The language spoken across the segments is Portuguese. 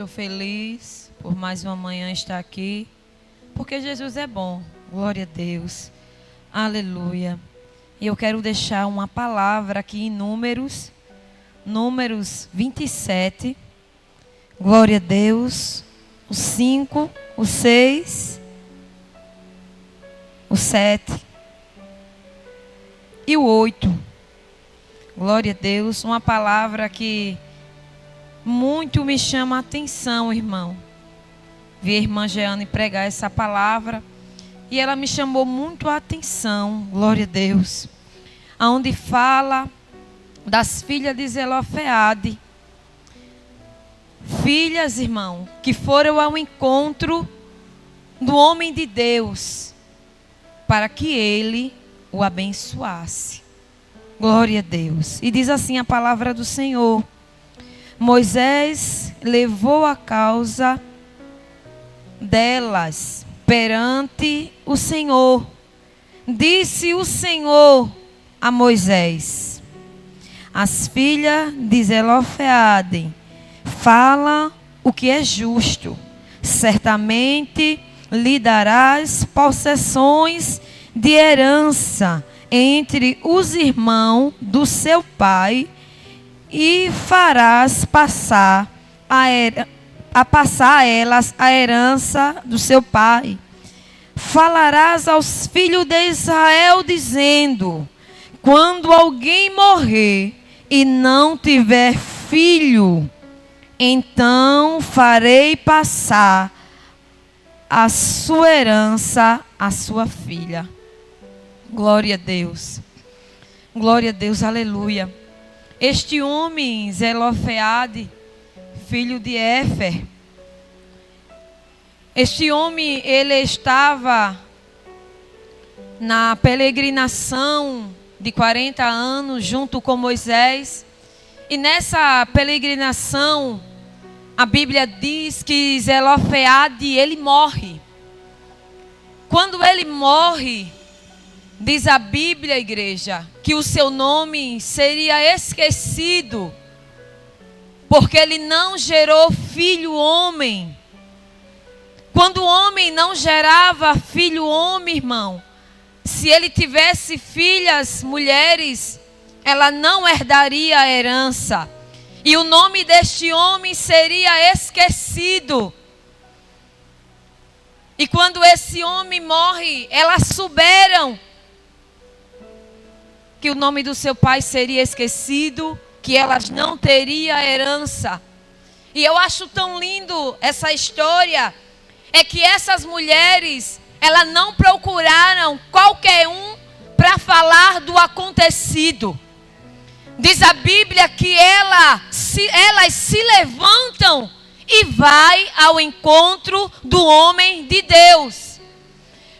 Estou feliz por mais uma manhã estar aqui, porque Jesus é bom. Glória a Deus. Aleluia. E eu quero deixar uma palavra aqui em Números 27. Glória a Deus. O 5, o 6, o 7 e o 8. Glória a Deus. Uma palavra que muito me chama a atenção, irmão. Vi a irmã Jeane pregar essa palavra e ela me chamou muito a atenção, glória a Deus. Aonde fala das filhas de Zelofeade. Filhas, irmão, que foram ao encontro do homem de Deus para que ele o abençoasse. Glória a Deus. E diz assim a palavra do Senhor: Moisés levou a causa delas perante o Senhor. Disse o Senhor a Moisés: as filhas de Zelofeade falam o que é justo. Certamente lhe darás possessões de herança entre os irmãos do seu pai, e farás passar a elas a herança do seu pai. Falarás aos filhos de Israel, dizendo: quando alguém morrer e não tiver filho, então farei passar a sua herança à sua filha. Glória a Deus. Glória a Deus, aleluia. Este homem, Zelofeade, filho de Éfer, este homem, ele estava na peregrinação de 40 anos junto com Moisés. E nessa peregrinação, a Bíblia diz que Zelofeade, ele morre. Quando ele morre, diz a Bíblia, igreja, que o seu nome seria esquecido, porque ele não gerou filho homem. Quando o homem não gerava filho homem, irmão, se ele tivesse filhas mulheres, ela não herdaria a herança. E o nome deste homem seria esquecido. E quando esse homem morre, elas souberam que o nome do seu pai seria esquecido, que elas não teriam herança. E eu acho tão lindo essa história, é que essas mulheres, elas não procuraram qualquer um para falar do acontecido. Diz a Bíblia que elas se levantam e vai ao encontro do homem de Deus.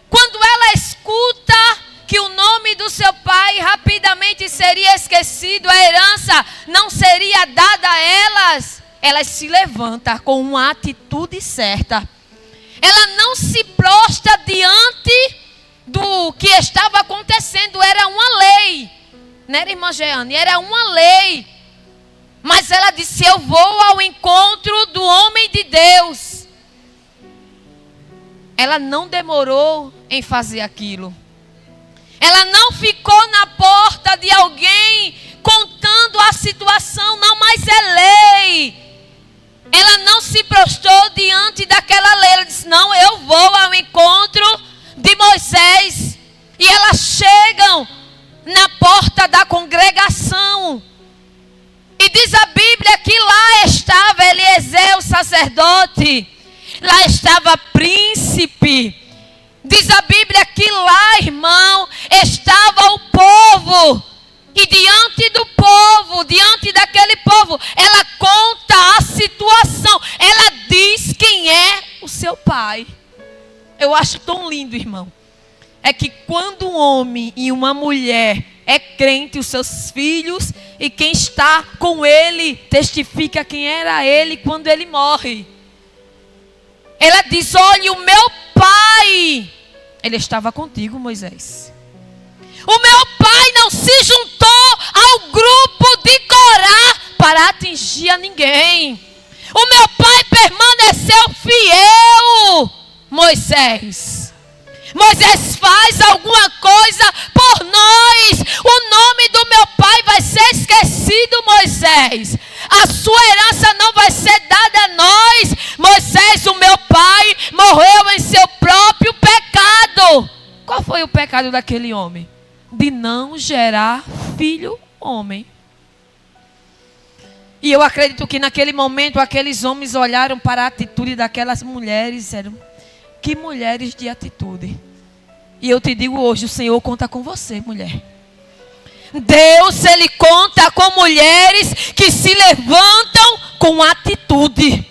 Quando ela escuta que o nome do seu pai rapidamente seria esquecido, a herança não seria dada a elas se levantam com uma atitude certa. Ela não se prostra diante do que estava acontecendo, era uma lei. Não era, irmã Jeane? Era uma lei. Mas ela disse: eu vou ao encontro do homem de Deus. Ela não demorou em fazer aquilo. Ela não ficou na porta de alguém contando a situação, não, mas é lei. Ela não se prostrou diante daquela lei. Ela disse: não, eu vou ao encontro de Moisés. E elas chegam na porta da congregação. E diz a Bíblia que lá estava Eliezer, o sacerdote. Lá estava príncipe. Diz a Bíblia que lá, irmão, estava o povo. E diante do povo, diante daquele povo, ela conta a situação. Ela diz quem é o seu pai. Eu acho tão lindo, irmão. É que quando um homem e uma mulher é crente, os seus filhos e quem está com ele testifica quem era ele quando ele morre. Ela diz: olha, o meu pai, ele estava contigo, Moisés. O meu pai não se juntou ao grupo de Corá para atingir a ninguém. O meu pai permaneceu fiel, Moisés. Moisés faz alguma coisa por nós. O nome do meu pai vai ser esquecido, Moisés. A sua herança não vai ser dada a nós. Moisés, o meu pai, morreu em seu próprio pecado. Qual foi o pecado daquele homem? De não gerar filho homem. E eu acredito que naquele momento aqueles homens olharam para a atitude daquelas mulheres e disseram: que mulheres de atitude. E eu te digo hoje, o Senhor conta com você, mulher. Deus, Ele conta com mulheres que se levantam com atitude.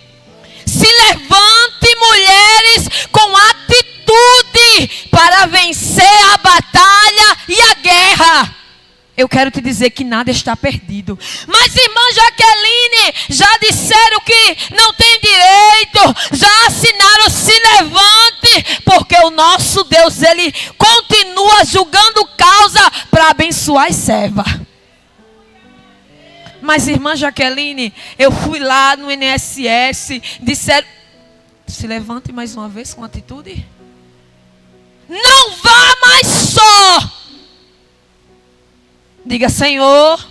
Se levante, mulheres, com atitude para vencer a batalha e a guerra. Eu quero te dizer que nada está perdido. Mas irmã Jaqueline, já disseram que não tem direito. Já assinaram, se levante. Porque o nosso Deus, Ele continua julgando causa para abençoar as servas. Mas irmã Jaqueline, eu fui lá no INSS. Disseram, se levante mais uma vez com atitude. Não vá mais só. Diga: Senhor,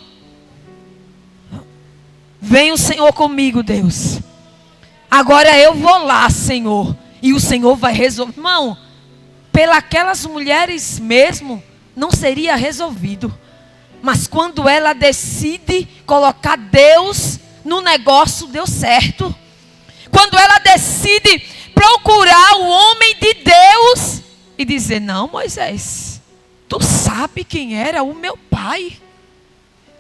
vem o Senhor comigo, Deus. Agora eu vou lá, Senhor. E o Senhor vai resolver. Irmão, pelas mulheres mesmo, não seria resolvido. Mas quando ela decide colocar Deus no negócio, deu certo. Quando ela decide procurar o homem de Deus e dizer: não, Moisés, tu sabe quem era o meu pai.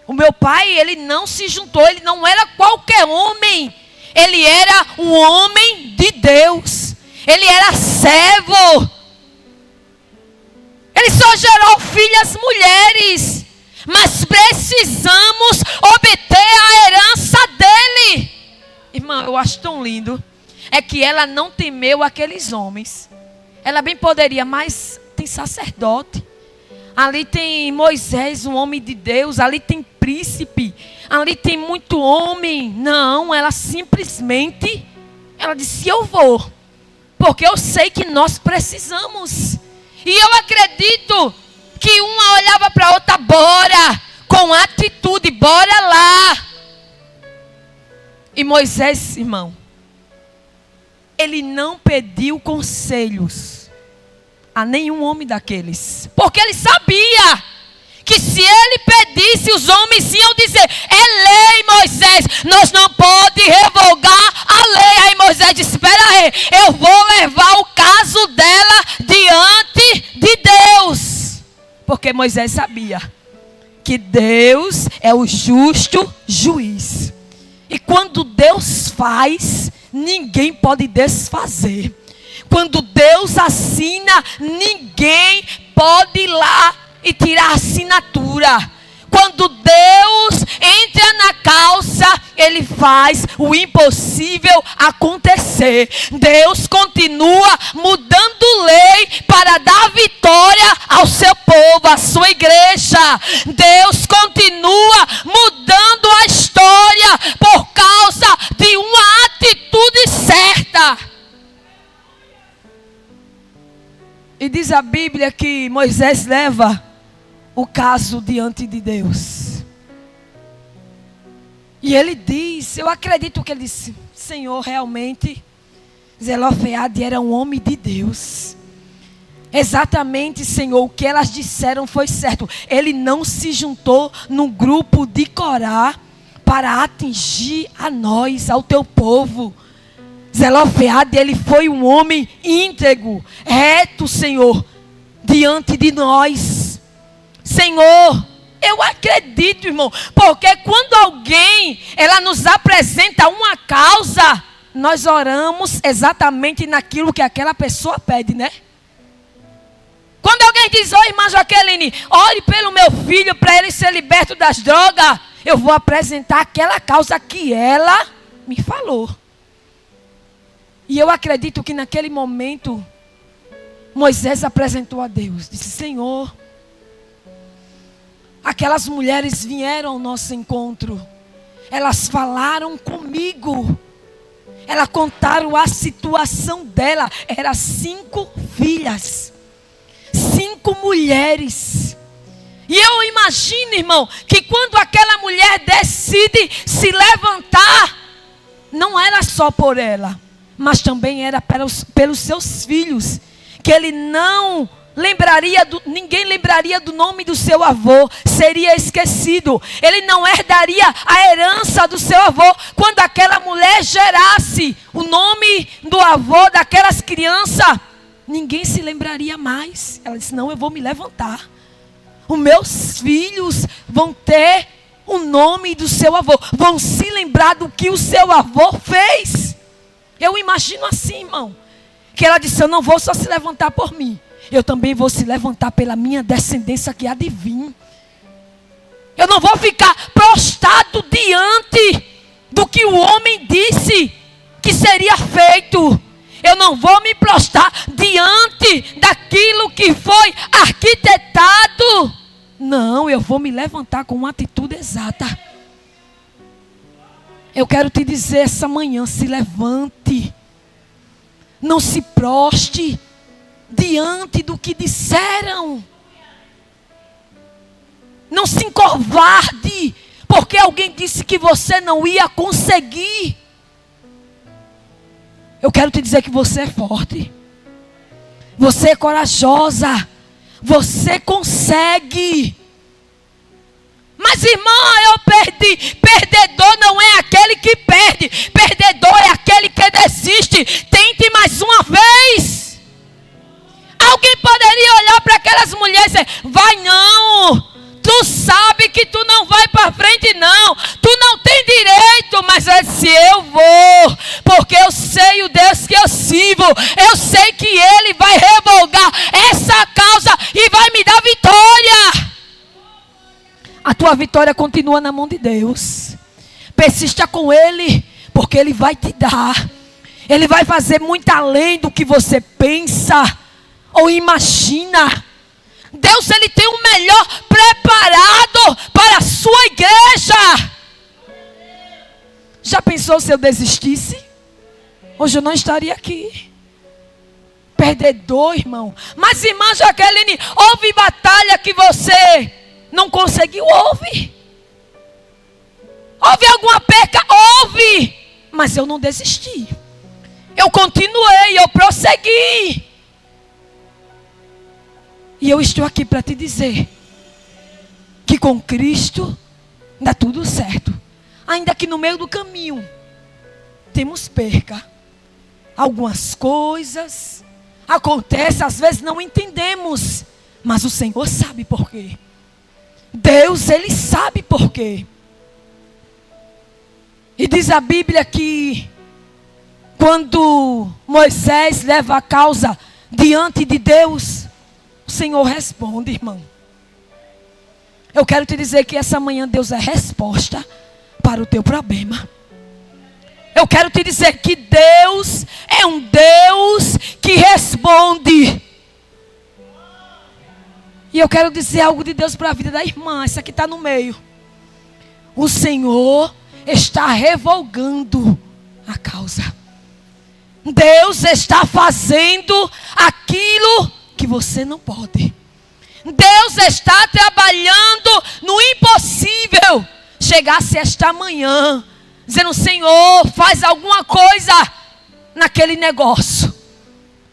O meu pai, ele não se juntou, ele não era qualquer homem. Ele era um homem de Deus. Ele era servo. Ele só gerou filhas mulheres. Mas precisamos obter a herança dele. Irmã, eu acho tão lindo. É que ela não temeu aqueles homens. Ela bem poderia, mas tem sacerdote. Ali tem Moisés, um homem de Deus. Ali tem príncipe. Ali tem muito homem. Não, ela simplesmente, ela disse: eu vou. Porque eu sei que nós precisamos. E eu acredito que uma olhava para a outra: bora, com atitude, bora lá. E Moisés, irmão, ele não pediu conselhos a nenhum homem daqueles. Porque ele sabia que se ele pedisse, os homens iam dizer: é lei, Moisés, nós não podemos revogar a lei. Aí Moisés disse: espera aí, eu vou levar o caso dela diante de Deus. Porque Moisés sabia que Deus é o justo juiz. E quando Deus faz, ninguém pode desfazer. Quando Deus assina, ninguém pode ir lá e tirar a assinatura. Quando Deus entra na causa, Ele faz o impossível acontecer. Deus continua mudando lei para dar vitória ao seu povo, à sua igreja. Deus continua mudando a história por causa de uma atitude certa. E diz a Bíblia que Moisés leva o caso diante de Deus. E ele diz, eu acredito que ele disse: Senhor, realmente Zelofeade era um homem de Deus. Exatamente, Senhor, o que elas disseram foi certo. Ele não se juntou no grupo de Corá para atingir a nós, ao teu povo. Zelofeade, ele foi um homem íntegro, reto, Senhor, diante de nós. Senhor, eu acredito, irmão, porque quando alguém, ela nos apresenta uma causa, nós oramos exatamente naquilo que aquela pessoa pede, né? Quando alguém diz: oi, irmã Jaqueline, ore pelo meu filho para ele ser liberto das drogas, eu vou apresentar aquela causa que ela me falou. E eu acredito que naquele momento, Moisés apresentou a Deus. Disse: Senhor, aquelas mulheres vieram ao nosso encontro. Elas falaram comigo. Ela contaram a situação dela. Eram 5 filhas. 5 mulheres. E eu imagino, irmão, que quando aquela mulher decide se levantar, não era só por ela, mas também era pelos seus filhos. Que ele não lembraria, ninguém lembraria do nome do seu avô, seria esquecido. Ele não herdaria a herança do seu avô. Quando aquela mulher gerasse o nome do avô daquelas crianças, ninguém se lembraria mais. Ela disse, não, eu vou me levantar. Os meus filhos vão ter o nome do seu avô. Vão se lembrar do que o seu avô fez. Eu imagino assim, irmão. Que ela disse, eu não vou só se levantar por mim. Eu também vou se levantar pela minha descendência que há de vir. Eu não vou ficar prostrado diante do que o homem disse que seria feito. Eu não vou me prostrar diante daquilo que foi arquitetado. Não, eu vou me levantar com uma atitude exata. Eu quero te dizer essa manhã, se levante. Não se proste diante do que disseram. Não se encovarde, porque alguém disse que você não ia conseguir. Eu quero te dizer que você é forte. Você é corajosa. Você consegue. Mas irmã, eu perdi. Perdedor não é aquele que perde. Perdedor é aquele que desiste. Tente mais uma vez. Alguém poderia olhar para aquelas mulheres e dizer, vai não. Tu sabe que tu não vai para frente não. Tu não tem direito. Mas eu disse, eu vou. Porque eu sei o Deus que eu sirvo. Eu sei que Ele vai revogar essa causa e vai me dar vitória. A tua vitória continua na mão de Deus. Persista com Ele, porque Ele vai te dar. Ele vai fazer muito além do que você pensa ou imagina. Deus, Ele tem o melhor preparado para a sua igreja. Já pensou se eu desistisse? Hoje eu não estaria aqui. Perdedor, irmão. Mas irmã Jaqueline, houve batalha que você não conseguiu? Houve. Houve alguma perca? Houve. Mas eu não desisti. Eu continuei, eu prossegui. E eu estou aqui para te dizer que com Cristo dá tudo certo. Ainda que no meio do caminho temos perca. Algumas coisas acontecem, às vezes não entendemos. Mas o Senhor sabe por quê. Deus, Ele sabe por quê. E diz a Bíblia que quando Moisés leva a causa diante de Deus, o Senhor responde, irmão. Eu quero te dizer que essa manhã Deus é resposta para o teu problema. Eu quero te dizer que Deus é um Deus que responde. E eu quero dizer algo de Deus para a vida da irmã. Essa aqui está no meio. O Senhor está revogando a causa. Deus está fazendo aquilo que você não pode. Deus está trabalhando no impossível. Chegasse esta manhã dizendo, Senhor, faz alguma coisa naquele negócio.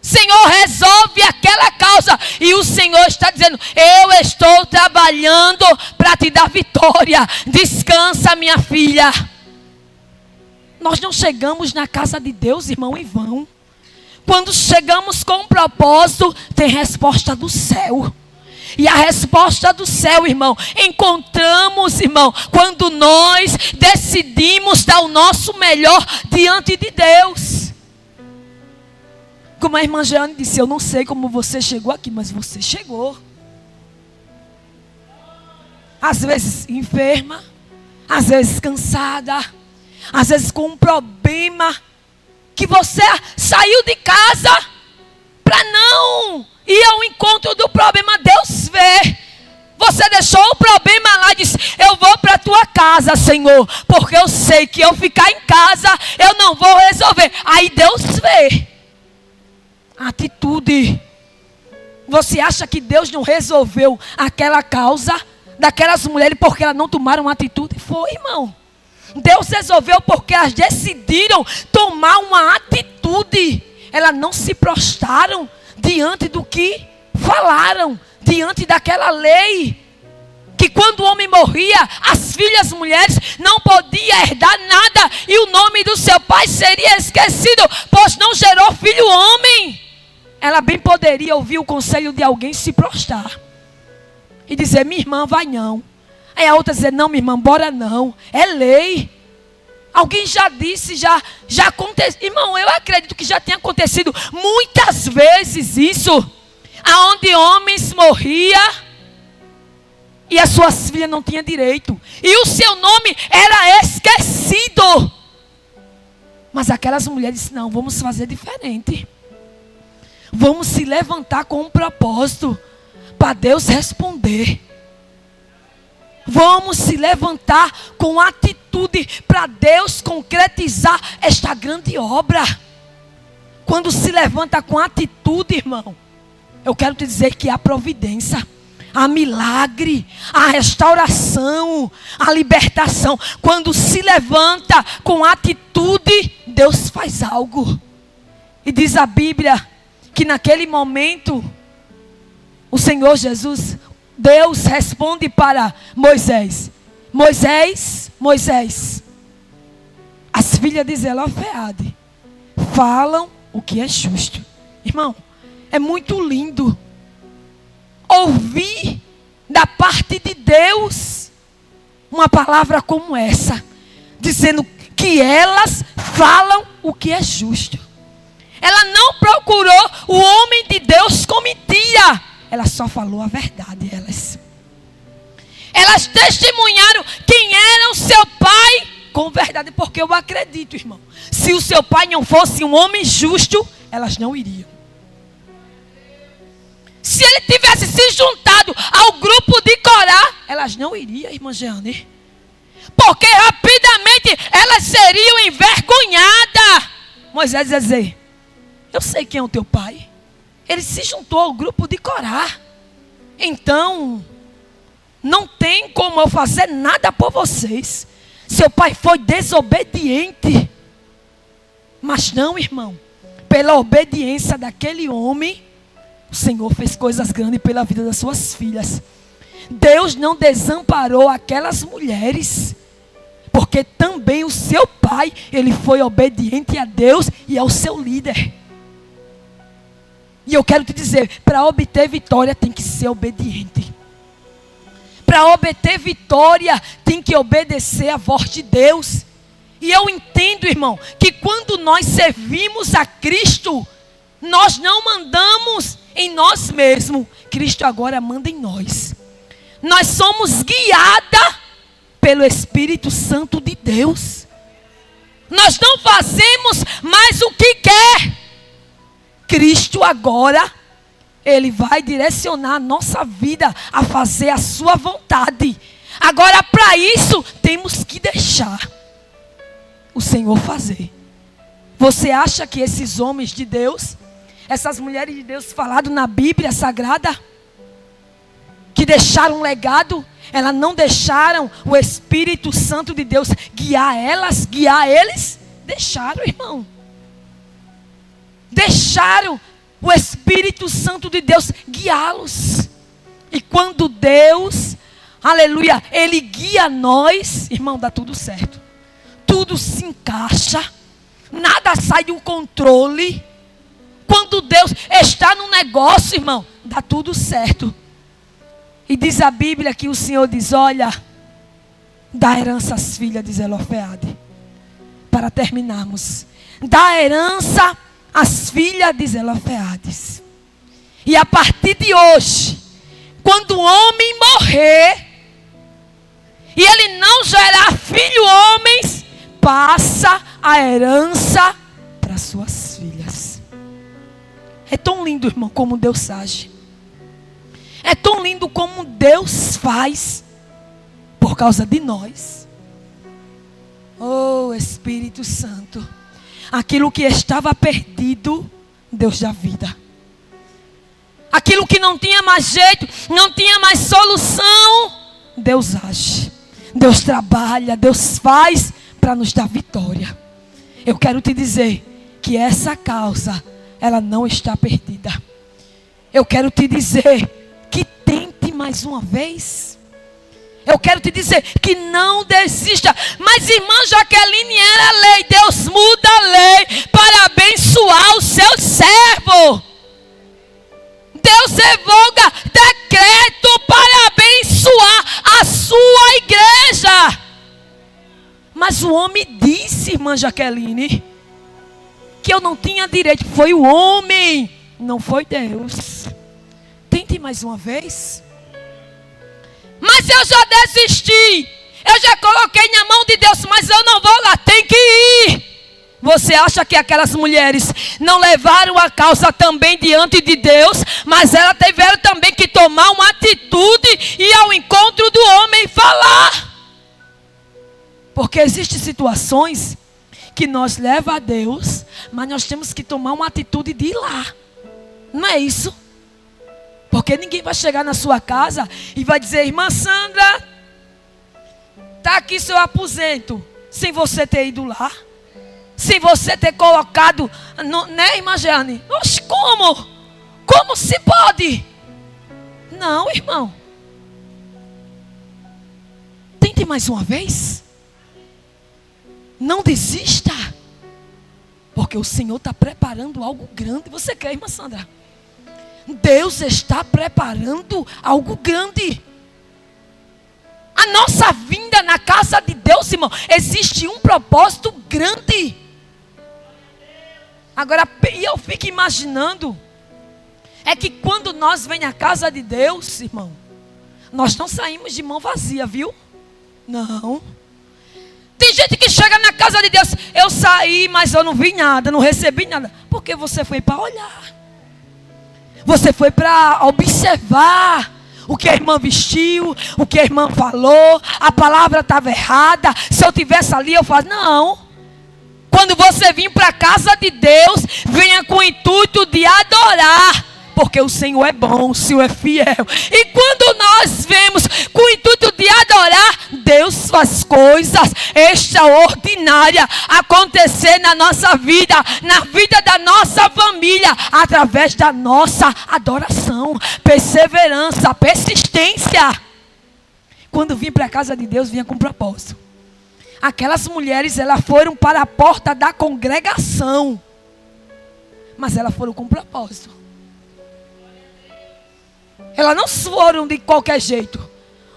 Senhor, resolve aquela causa. E o Senhor está dizendo, eu estou trabalhando para te dar vitória. Descansa, minha filha. Nós não chegamos na casa de Deus, irmão, em vão. Quando chegamos com um propósito, tem resposta do céu. E a resposta do céu, irmão, encontramos, irmão, quando nós decidimos dar o nosso melhor diante de Deus. Como a irmã Jeane disse, eu não sei como você chegou aqui, mas você chegou. Às vezes enferma, às vezes cansada, às vezes com um problema que você saiu de casa para não ir ao encontro do problema. Deus vê. Você deixou o problema lá e disse, eu vou para a tua casa, Senhor. Senhor, porque eu sei que eu ficar em casa, eu não vou resolver. Aí Deus vê a atitude. Você acha que Deus não resolveu aquela causa daquelas mulheres porque elas não tomaram uma atitude? Foi, irmão. Deus resolveu porque elas decidiram tomar uma atitude. Elas não se prostraram diante do que falaram, diante daquela lei. Que quando o homem morria, as filhas mulheres não podiam herdar nada. E o nome do seu pai seria esquecido, pois não gerou filho homem. Ela bem poderia ouvir o conselho de alguém, se prostrar e dizer, minha irmã, vai não. Aí a outra dizer, não, minha irmã, bora não. É lei. Alguém já disse, já aconteceu. Irmão, eu acredito que já tenha acontecido muitas vezes isso. Aonde homens morriam e as suas filhas não tinham direito. E o seu nome era esquecido. Mas aquelas mulheres disseram, não, vamos fazer diferente. Vamos se levantar com um propósito para Deus responder. Vamos se levantar com atitude para Deus concretizar esta grande obra. Quando se levanta com atitude, irmão, eu quero te dizer que há providência, há milagre, há restauração, há libertação. Quando se levanta com atitude, Deus faz algo. E diz a Bíblia que naquele momento, o Senhor Jesus, Deus responde para Moisés. Moisés, Moisés, as filhas de Zelofeade falam o que é justo. Irmão, é muito lindo ouvir da parte de Deus uma palavra como essa, dizendo que elas falam o que é justo. Ela não procurou o homem de Deus com mentira. Ela só falou a verdade. Elas testemunharam quem era o seu pai com verdade. Porque eu acredito, irmão, se o seu pai não fosse um homem justo, elas não iriam. Se ele tivesse se juntado ao grupo de Corá, elas não iriam, irmã Jeane. Porque rapidamente elas seriam envergonhadas. Moisés dizia, eu sei quem é o teu pai. Ele se juntou ao grupo de Corá. Então, não tem como eu fazer nada por vocês. Seu pai foi desobediente. Mas não, irmão. Pela obediência daquele homem, o Senhor fez coisas grandes pela vida das suas filhas. Deus não desamparou aquelas mulheres. Porque também o seu pai, ele foi obediente a Deus e ao seu líder. E eu quero te dizer, para obter vitória tem que ser obediente. Para obter vitória tem que obedecer a voz de Deus. E eu entendo, irmão, que quando nós servimos a Cristo, nós não mandamos em nós mesmos. Cristo agora manda em nós. Nós somos guiados pelo Espírito Santo de Deus. Nós não fazemos mais o que quer. Cristo agora, Ele vai direcionar a nossa vida a fazer a sua vontade. Agora, para isso, temos que deixar o Senhor fazer. Você acha que esses homens de Deus, essas mulheres de Deus faladas na Bíblia Sagrada, que deixaram um legado, elas não deixaram o Espírito Santo de Deus guiar elas, guiar eles? Deixaram, irmão. Deixaram o Espírito Santo de Deus guiá-los. E quando Deus, aleluia, Ele guia nós, irmão, dá tudo certo. Tudo se encaixa. Nada sai do controle. Quando Deus está no negócio, irmão, dá tudo certo. E diz a Bíblia que o Senhor diz, olha, dá herança às filhas de Zelofeade. Para terminarmos. Dá herança às filhas de Zelofeades. E a partir de hoje, quando o homem morrer, e ele não gerar filho homens, passa a herança para suas filhas. É tão lindo, irmão, como Deus age. É tão lindo como Deus faz por causa de nós. Oh, Espírito Santo. Aquilo que estava perdido, Deus dá vida. Aquilo que não tinha mais jeito, não tinha mais solução, Deus age. Deus trabalha, Deus faz para nos dar vitória. Eu quero te dizer que essa causa, ela não está perdida. Eu quero te dizer que tente mais uma vez. Eu quero te dizer que não desista. Mas irmã Jaqueline, era lei. Deus muda a lei para abençoar o seu servo. Deus revoga decreto para abençoar a sua igreja. Mas o homem disse, irmã Jaqueline, que eu não tinha direito. Foi o homem, não foi Deus. Tente mais uma vez. Mas eu já desisti. Eu já coloquei na mão de Deus, mas eu não vou lá, tem que ir. Você acha que aquelas mulheres não levaram a causa também diante de Deus? Mas elas tiveram também que tomar uma atitude e ir ao encontro do homem e falar. Porque existem situações que nós leva a Deus, mas nós temos que tomar uma atitude de ir lá. Não é isso? Porque ninguém vai chegar na sua casa e vai dizer: irmã Sandra, está aqui seu aposento, sem você ter ido lá. Sem você ter colocado, né, irmã Jeane? Oxe, como? Como se pode? Não, irmão. Tente mais uma vez. Não desista. Porque o Senhor está preparando algo grande. Você quer, irmã Sandra? Deus está preparando algo grande. A nossa vinda na casa de Deus, irmão, existe um propósito grande. Agora, e eu fico imaginando, é que quando nós vem à casa de Deus, irmão, nós não saímos de mão vazia, viu? Não. Tem gente que chega na casa de Deus: eu saí, mas eu não vi nada, não recebi nada. Porque você foi para olhar. Você foi para observar o que a irmã vestiu, o que a irmã falou, a palavra estava errada. Se eu tivesse ali, eu falo: não. Quando você vir para a casa de Deus, venha com o intuito de adorar. Porque o Senhor é bom, o Senhor é fiel. E quando nós vemos com o intuito de adorar, Deus faz coisas extraordinárias acontecer na nossa vida, na vida da nossa família, através da nossa adoração, perseverança, persistência. Quando vim para a casa de Deus, vinha com propósito. Aquelas mulheres, elas foram para a porta da congregação, mas elas foram com propósito. Elas não foram de qualquer jeito,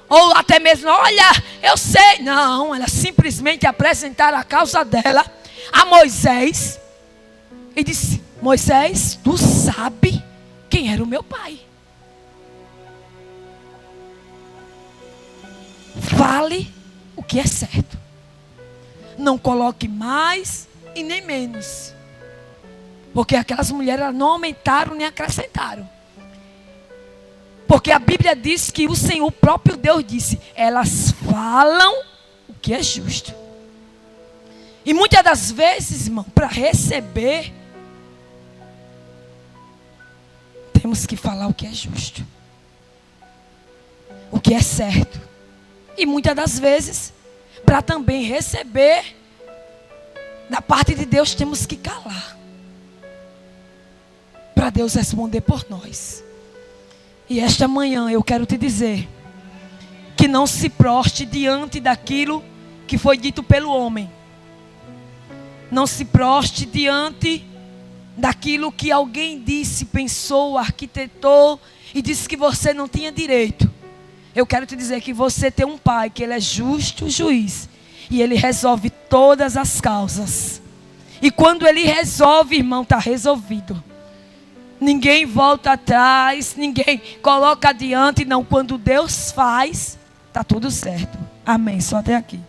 ou até mesmo: olha, eu sei. Não, elas simplesmente apresentaram a causa dela a Moisés e disse: Moisés, tu sabe quem era o meu pai. Fale o que é certo. Não coloque mais e nem menos. Porque aquelas mulheres, elas não aumentaram nem acrescentaram. Porque a Bíblia diz que o Senhor, o próprio Deus disse: elas falam o que é justo. E muitas das vezes, irmão, para receber, temos que falar o que é justo, o que é certo. E muitas das vezes, para também receber, da parte de Deus, temos que calar, para Deus responder por nós. E esta manhã eu quero te dizer que não se proste diante daquilo que foi dito pelo homem. Não se proste diante daquilo que alguém disse, pensou, arquitetou e disse que você não tinha direito. Eu quero te dizer que você tem um pai, que ele é justo juiz, e ele resolve todas as causas. E quando ele resolve, irmão, está resolvido. Ninguém volta atrás, ninguém coloca adiante, não. Quando Deus faz, está tudo certo. Amém. Só até aqui.